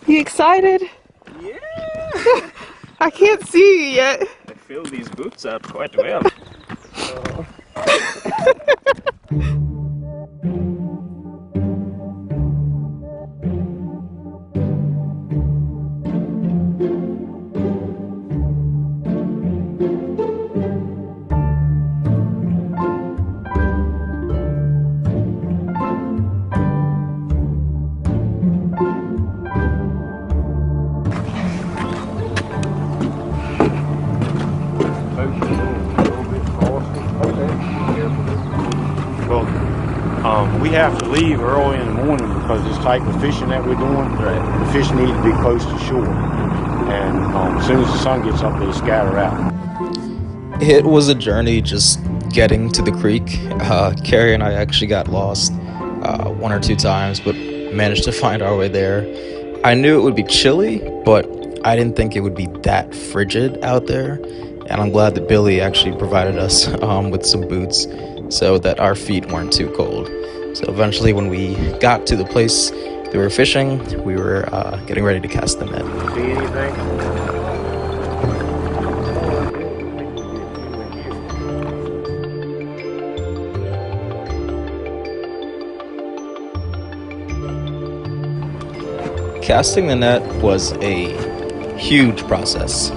You excited? Yeah! I can't see you yet. I fill these boots up quite well. We have to leave early in the morning because this type of fishing that we're doing, the fish need to be close to shore. And as soon as the sun gets up, they scatter out. It was a journey just getting to the creek. Kerry and I actually got lost 1 or 2 times, but managed to find our way there. I knew it would be chilly, but I didn't think it would be that frigid out there. And I'm glad that Billy actually provided us with some boots so that our feet weren't too cold. So eventually when we got to the place we were fishing, we were getting ready to cast the net. See anything? Casting the net was a huge process.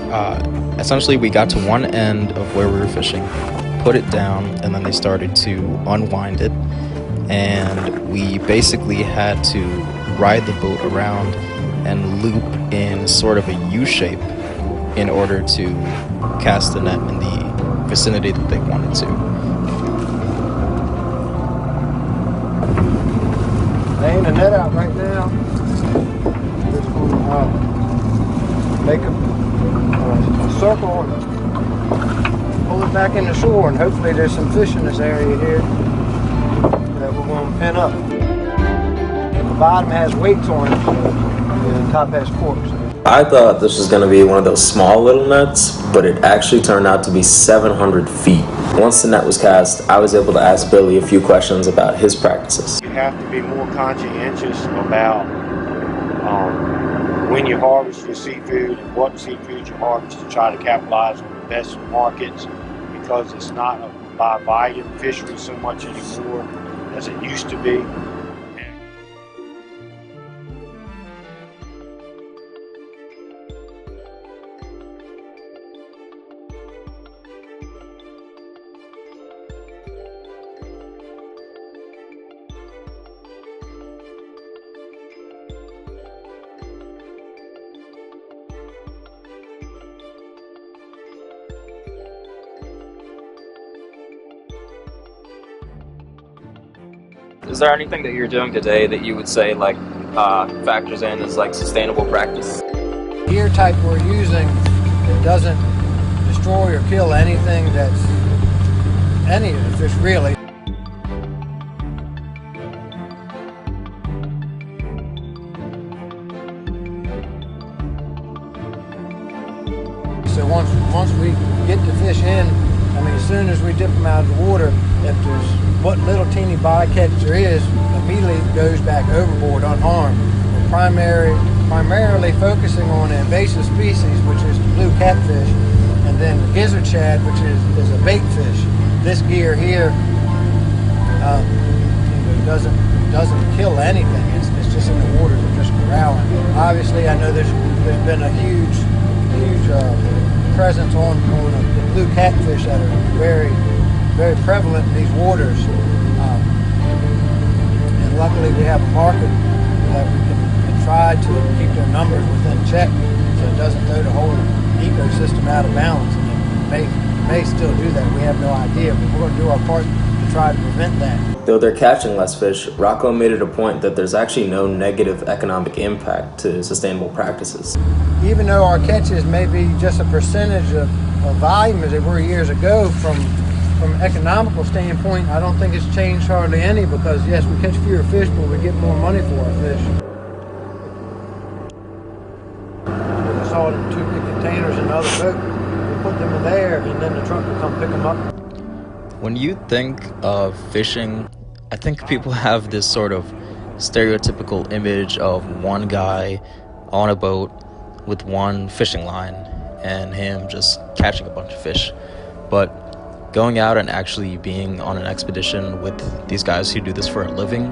Essentially, we got to one end of where we were fishing, put it down, and then they started to unwind it. And we basically had to ride the boat around and loop in sort of a U-shape in order to cast the net in the vicinity that they wanted to. Laying the net out right now. Just going to make a circle and pull it back in the shore, and hopefully there's some fish in this area here that we're going to pin up. The bottom has weights on it, and the top has corks. I thought this was going to be one of those small little nets, but it actually turned out to be 700 feet. Once the net was cast, I was able to ask Billy a few questions about his practices. You have to be more conscientious about when you harvest your seafood and what seafood you harvest to try to capitalize on the best markets, because it's not a by volume fishery so much anymore as it used to be. Is there anything that you're doing today that you would say like factors in as like sustainable practice? Gear type we're using, it doesn't destroy or kill anything that's any of the fish really. So once we get the fish in, I mean, as soon as we dip them out of the water, if there's what little teeny bycatch there is, immediately goes back overboard unharmed. We're primarily focusing on an invasive species, which is the blue catfish, and then the gizzard shad, which is a bait fish. This gear here doesn't kill anything. It's just in the water, they're just corralling. Obviously, I know there's been a huge presence on the blue catfish that are very, very prevalent in these waters. And luckily we have a market that we can try to keep their numbers within check so it doesn't throw the whole ecosystem out of balance. And it may still do that, we have no idea, but we're going to do our part to try to prevent that. Though they're catching less fish, Rocco made it a point that there's actually no negative economic impact to sustainable practices. Even though our catches may be just a percentage of volume as they were years ago, from an economical standpoint, I don't think it's changed hardly any, because yes, we catch fewer fish, but we get more money for our fish. We saw them 2 big containers in another boat. We put them in there, and then the truck will come pick them up. When you think of fishing, I think people have this sort of stereotypical image of one guy on a boat with one fishing line and him just catching a bunch of fish. But going out and actually being on an expedition with these guys who do this for a living,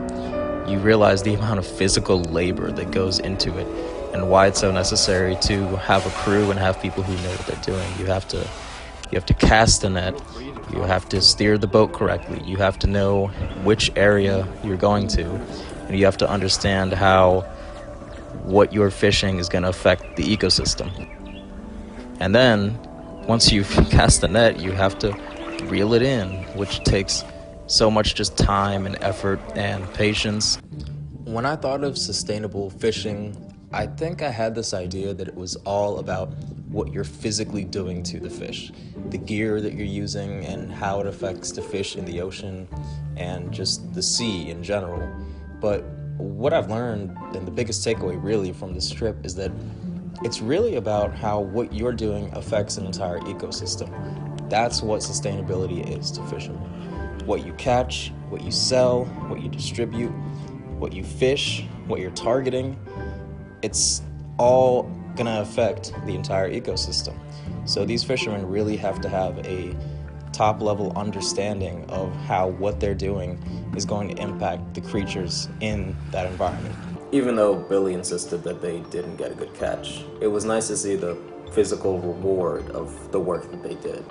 you realize the amount of physical labor that goes into it and why it's so necessary to have a crew and have people who know what they're doing. You have to cast the net. You have to steer the boat correctly. You have to know which area you're going to. And you have to understand how what you're fishing is going to affect the ecosystem. And then, once you've cast the net, you have to reel it in, which takes so much just time and effort and patience. When I thought of sustainable fishing, I think I had this idea that it was all about what you're physically doing to the fish, the gear that you're using and how it affects the fish in the ocean and just the sea in general. But what I've learned, and the biggest takeaway really from this trip, is that it's really about how what you're doing affects an entire ecosystem. That's what sustainability is to fishermen. What you catch, what you sell, what you distribute, what you fish, what you're targeting, it's all gonna affect the entire ecosystem. So these fishermen really have to have a top-level understanding of how what they're doing is going to impact the creatures in that environment. Even though Billy insisted that they didn't get a good catch, it was nice to see the physical reward of the work that they did.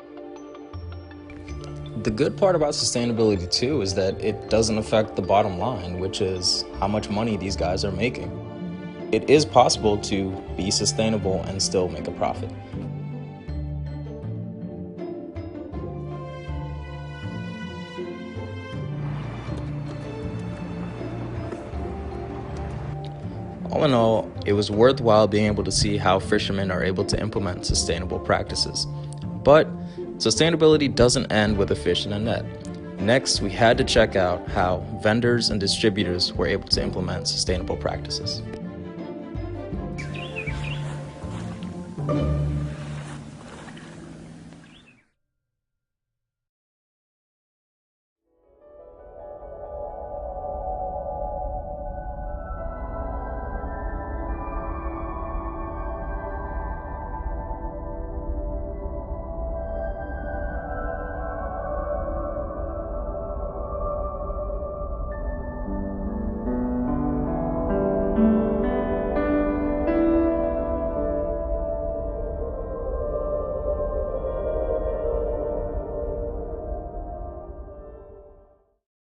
The good part about sustainability too is that it doesn't affect the bottom line, which is how much money these guys are making. It is possible to be sustainable and still make a profit. All in all, it was worthwhile being able to see how fishermen are able to implement sustainable practices. But sustainability doesn't end with a fish in a net. Next, we had to check out how vendors and distributors were able to implement sustainable practices.